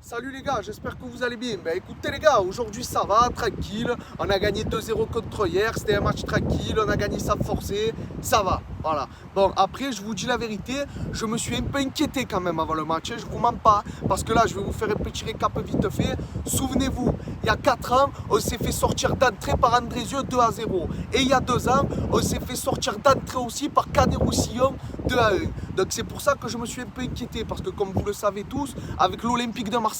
Salut les gars, j'espère que vous allez bien. Ben écoutez les gars, aujourd'hui ça va, tranquille. On a gagné 2-0 contre hier, c'était un match tranquille, on a gagné sans forcer, ça va, voilà. Bon après je vous dis la vérité, je me suis un peu inquiété quand même avant le match, je vous mens pas. Parce que là je vais vous faire un petit récap vite fait. Souvenez-vous, il y a 4 ans, on s'est fait sortir d'entrée par Andrézieux 2-0. Et il y a 2 ans, on s'est fait sortir d'entrée aussi par Cadet Roussillon 2-1. Donc c'est pour ça que je me suis un peu inquiété, parce que comme vous le savez tous, avec l'Olympique de Marseille,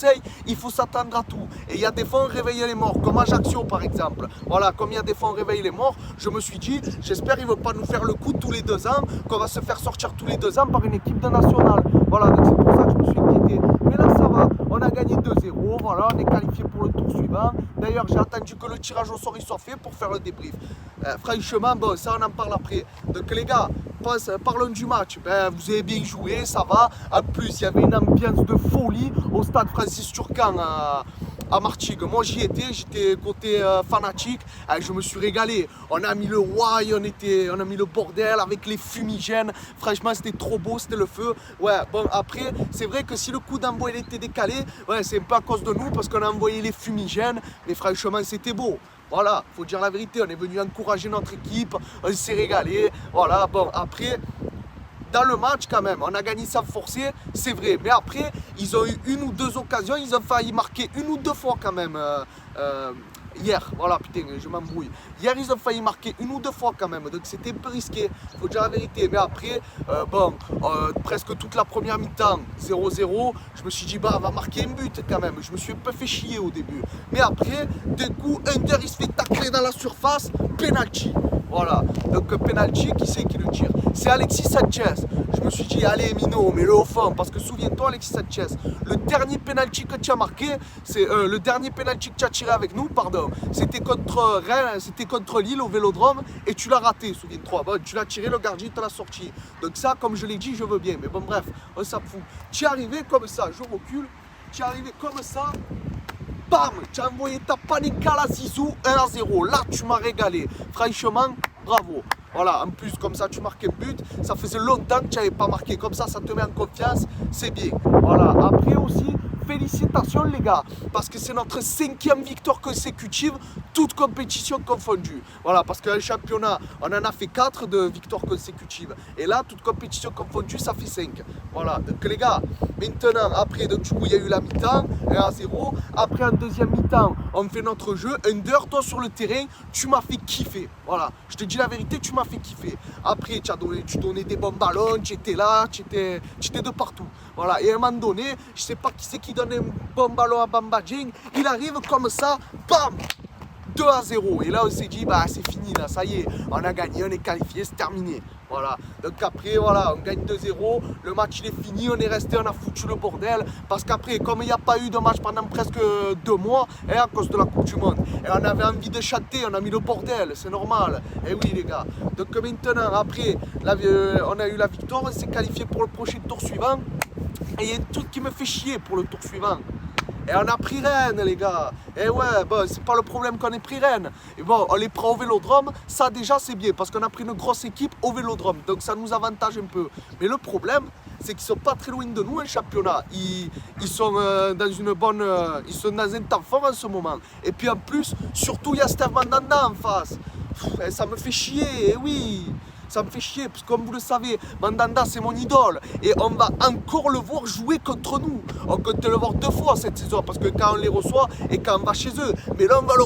il faut s'attendre à tout. Et il y a des fois on réveille les morts, comme Ajaccio par exemple. Voilà, comme il y a des fois on réveille les morts, je me suis dit, j'espère qu'il ne veut pas nous faire le coup tous les 2 ans, qu'on va se faire sortir tous les 2 ans par une équipe de nationale. Voilà, donc c'est pour ça que je me suis inquiété. Mais là ça va, on a gagné 2-0, voilà, on est qualifié pour le tour suivant. D'ailleurs j'ai attendu que le tirage au sort il soit fait pour faire le débrief. Franchement, bon, ça on en parle après. Donc les gars, parlons du match. Ben, vous avez bien joué, ça va. En plus, il y avait une ambiance de folie au stade Francis Turcan à Martigues. Moi j'y étais, j'étais côté fanatique, je me suis régalé. On a mis le why, on a mis le bordel avec les fumigènes. Franchement c'était trop beau, c'était le feu. Ouais, bon après, c'est vrai que si le coup d'envoi il était décalé, ouais, c'est un peu à cause de nous parce qu'on a envoyé les fumigènes, mais franchement c'était beau. Voilà, faut dire la vérité, on est venu encourager notre équipe, on s'est régalé. Voilà, bon après, dans le match quand même, on a gagné sans forcer, c'est vrai. Mais après, ils ont eu une ou deux occasions, ils ont failli marquer une ou deux fois quand même. Hier, voilà, putain, je m'embrouille. Hier, ils ont failli marquer une ou deux fois quand même, donc c'était un peu risqué, faut dire la vérité. Mais après, presque toute la première mi-temps, 0-0, je me suis dit, bah, on va marquer un but quand même. Je me suis un peu fait chier au début. Mais après, d'un coup, Under, il se fait tacler dans la surface, penalty. Voilà, donc penalty, qui c'est qui le tire? C'est Alexis Sanchez. Je me suis dit, allez Mino, mets-le au fond, parce que souviens-toi Alexis Sanchez, le dernier penalty que tu as marqué, c'est le dernier penalty que tu as tiré avec nous, pardon, c'était contre Rennes, c'était contre Lille au Vélodrome, et tu l'as raté, souviens-toi. Bon, tu l'as tiré, le gardien te l'a sorti. Donc ça, comme je l'ai dit, je veux bien, mais bon bref, on s'en fout. Tu es arrivé comme ça, je recule, tu es arrivé comme ça. Bam, tu as envoyé ta panique à la Zizou, 1-0. Là, tu m'as régalé. Franchement, bravo. Voilà, en plus, comme ça, tu marques un but. Ça faisait longtemps que tu n'avais pas marqué. Comme ça te met en confiance. C'est bien. Voilà, après aussi, félicitations les gars. Parce que c'est notre 5e victoire consécutive, toutes compétitions confondues. Voilà, parce qu'un championnat, on en a fait 4 de victoires consécutives. Et là, toutes compétitions confondues, ça fait 5. Voilà, donc les gars, maintenant, après, donc, du coup, il y a eu la mi-temps, 1-0. Après, en deuxième mi-temps, on fait notre jeu. Under, toi sur le terrain, tu m'as fait kiffer. Voilà, je te dis la vérité, tu m'as fait kiffer. Après, tu donnais des bons ballons, tu étais là, tu étais de partout. Voilà, et à un moment donné, je sais pas qui c'est qui donne un bon ballon à Bamba Dieng. Il arrive comme ça, bam, 2-0. Et là, on s'est dit, bah c'est fini, là, ça y est, on a gagné, on est qualifié, c'est terminé. Voilà, donc après, voilà, on gagne 2-0, le match il est fini, on est resté, on a foutu le bordel. Parce qu'après, comme il n'y a pas eu de match pendant presque 2 mois, à cause de la Coupe du Monde, et on avait envie de chanter, on a mis le bordel, c'est normal. Et oui, les gars. Donc maintenant, après, on a eu la victoire, on s'est qualifié pour le prochain tour suivant. Et il y a un truc qui me fait chier pour le tour suivant. Et on a pris Rennes, les gars. Et ouais, bon, c'est pas le problème qu'on ait pris Rennes. Et bon, on les prend au Vélodrome, ça déjà c'est bien, parce qu'on a pris une grosse équipe au Vélodrome. Donc ça nous avantage un peu. Mais le problème, c'est qu'ils sont pas très loin de nous, un championnat. Ils sont dans une bonne. Ils sont dans un temps fort en ce moment. Et puis en plus, surtout, il y a Steve Mandanda en face. Et ça me fait chier, et oui. Ça me fait chier, parce que comme vous le savez, Mandanda c'est mon idole. Et on va encore le voir jouer contre nous. On compte le voir 2 fois cette saison, parce que quand on les reçoit et quand on va chez eux. Mais là on va le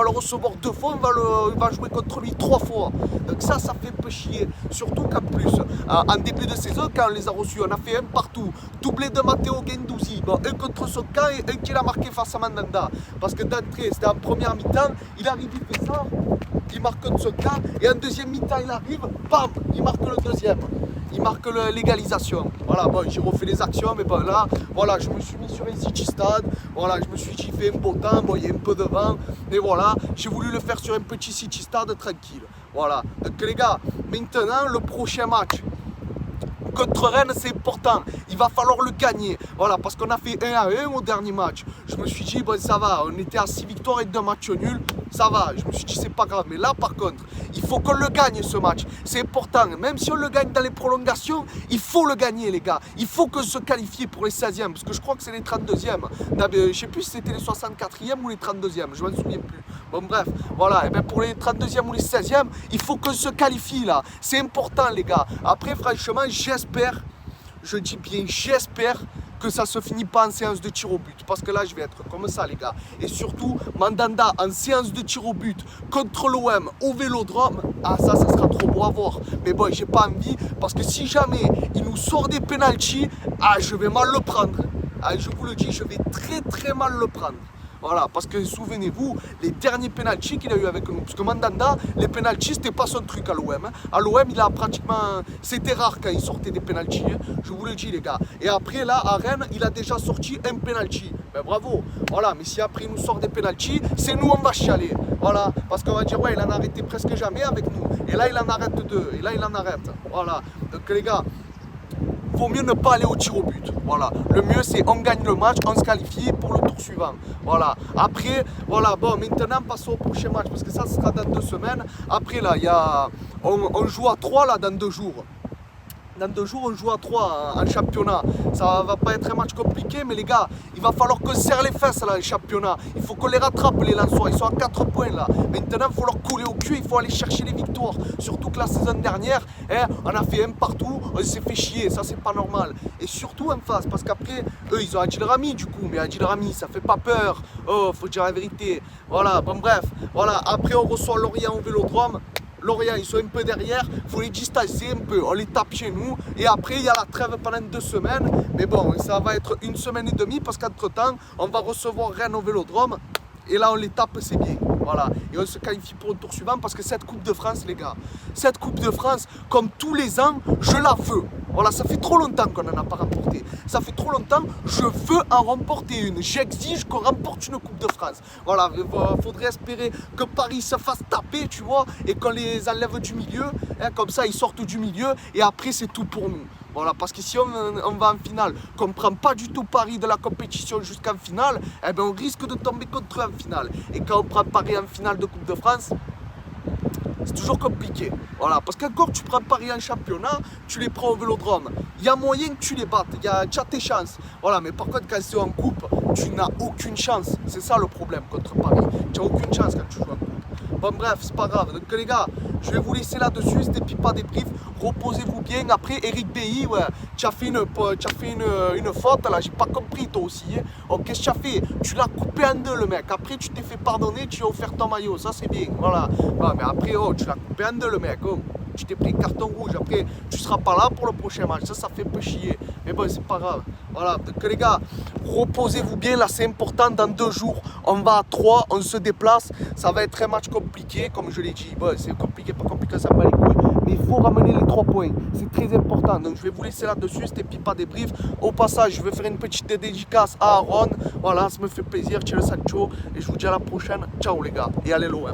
recevoir 2 fois, on va jouer contre lui 3 fois. Donc ça fait un peu chier. Surtout qu'en plus, en début de saison, quand on les a reçus, on a fait un partout. Doublé de Matteo Guendouzi. Bon, un contre son camp et un qui l'a marqué face à Mandanda. Parce que d'entrée, c'était en première mi-temps, il arrive, il fait ça. Il marque contre ce cas et en deuxième mi-temps il arrive, bam, il marque le deuxième, il marque l'égalisation. Voilà, bon, j'ai refait les actions, mais bon là, voilà, je me suis mis sur un City Stade, voilà, je me suis dit, il fait un beau temps, bon, il y a un peu de vent, et voilà, j'ai voulu le faire sur un petit City Stade tranquille. Voilà, donc les gars, maintenant le prochain match contre Rennes, c'est important. Il va falloir le gagner. Voilà, parce qu'on a fait 1-1 au dernier match. Je me suis dit, bon, ça va. On était à 6 victoires et 2 matchs nuls. Ça va. Je me suis dit, c'est pas grave. Mais là, par contre, il faut qu'on le gagne ce match. C'est important. Même si on le gagne dans les prolongations, il faut le gagner, les gars. Il faut qu'on se qualifie pour les 16e. Parce que je crois que c'est les 32e. Je ne sais plus si c'était les 64e ou les 32e. Je ne m'en souviens plus. Bon, bref, voilà. Et bien pour les 32e ou les 16e, il faut qu'on se qualifie là. C'est important, les gars. Après, franchement, j'espère, je dis bien j'espère, que ça se finit pas en séance de tir au but, parce que là je vais être comme ça, les gars. Et surtout Mandanda en séance de tir au but contre l'OM au Vélodrome, ah ça sera trop beau à voir. Mais bon, j'ai pas envie, parce que si jamais il nous sort des pénaltys, ah je vais mal le prendre. Ah, je vous le dis, je vais très mal le prendre. Voilà, parce que souvenez-vous, les derniers pénaltys qu'il a eu avec nous, parce que Mandanda, les pénaltys, c'était pas son truc à l'OM. À l'OM, il a pratiquement, c'était rare quand il sortait des pénaltys, je vous le dis, les gars. Et après, là, à Rennes, il a déjà sorti un pénalty. Ben bravo, voilà, mais si après il nous sort des pénaltys, c'est nous, on va chialer. Voilà, parce qu'on va dire, ouais, il en a arrêté presque jamais avec nous. Et là, il en arrête deux, et là, il en arrête. Voilà, donc les gars, vaut mieux ne pas aller au tir au but. Voilà. Le mieux, c'est on gagne le match, on se qualifie pour le tour suivant. Voilà. Après, voilà. Bon, maintenant, passons au prochain match parce que ça sera dans 2 semaines. Après, là, on joue à 3 là, dans 2 jours. Dans 2 jours, on joue à 3 en championnat. Ça va pas être un match compliqué, mais les gars, il va falloir qu'on serre les fesses là, en championnat. Il faut qu'on les rattrape, les Lensois. Ils sont à 4 points là. Maintenant, il faut leur couler au cul, il faut aller chercher les victoires. Surtout que la saison dernière, on a fait un partout, on s'est fait chier. Ça, c'est pas normal. Et surtout en face, parce qu'après, eux, ils ont Adil Rami du coup. Mais Adil Rami, ça fait pas peur. Oh, faut dire la vérité. Voilà, bon, bref. Voilà, après, on reçoit Lorient au Vélodrome. Lorient, ils sont un peu derrière, il faut les distancer un peu, on les tape chez nous et après il y a la trêve pendant 2 semaines, mais bon, ça va être 1 semaine et demie parce qu'entre temps, on va recevoir Rennes au Vélodrome et là on les tape, c'est bien, voilà, et on se qualifie pour le tour suivant parce que cette Coupe de France, les gars, cette Coupe de France, comme tous les ans, je la veux. Voilà, ça fait trop longtemps qu'on n'en a pas remporté. Ça fait trop longtemps, je veux en remporter une. J'exige qu'on remporte une Coupe de France. Voilà, il faudrait espérer que Paris se fasse taper, tu vois, et qu'on les enlève du milieu. Hein, comme ça, ils sortent du milieu et après, c'est tout pour nous. Voilà, parce que si on va en finale, qu'on ne prend pas du tout Paris de la compétition jusqu'en finale, eh ben on risque de tomber contre eux en finale. Et quand on prend Paris en finale de Coupe de France, c'est toujours compliqué. Voilà, parce qu'encore tu prends Paris en championnat, tu les prends au Vélodrome. Il y a moyen que tu les battes, tu as tes chances. Voilà, mais par contre quand c'est en coupe, tu n'as aucune chance. C'est ça le problème contre Paris. Tu n'as aucune chance quand tu joues en coupe. Bon bref, c'est pas grave. Donc les gars, je vais vous laisser là-dessus, c'était Pipa Débrief. Reposez-vous bien. Après, Eric Bailly, ouais, tu as fait une faute là, j'ai pas compris toi aussi. Hein. Oh, qu'est-ce que tu as fait? Tu l'as coupé en 2 le mec. Après, tu t'es fait pardonner, tu as offert ton maillot. Ça, c'est bien. Voilà. Ouais, mais après, oh, tu l'as coupé en 2 le mec. Oh. Tu t'es pris carton rouge. Après, tu seras pas là pour le prochain match. Ça fait un peu chier. Mais bon, c'est pas grave. Voilà. Donc les gars, reposez-vous bien. Là, c'est important. Dans 2 jours, on va à 3, on se déplace. Ça va être un match compliqué, comme je l'ai dit. Bon, c'est compliqué, pas compliqué, ça va les couilles. Mais il faut ramener les 3 points. C'est très important. Donc, je vais vous laisser là-dessus. C'était Pipa Débrief. Au passage, je vais faire une petite dédicace à Aaron. Voilà, ça me fait plaisir. Ciao Sancho. Et je vous dis à la prochaine. Ciao les gars. Et allez l'OM.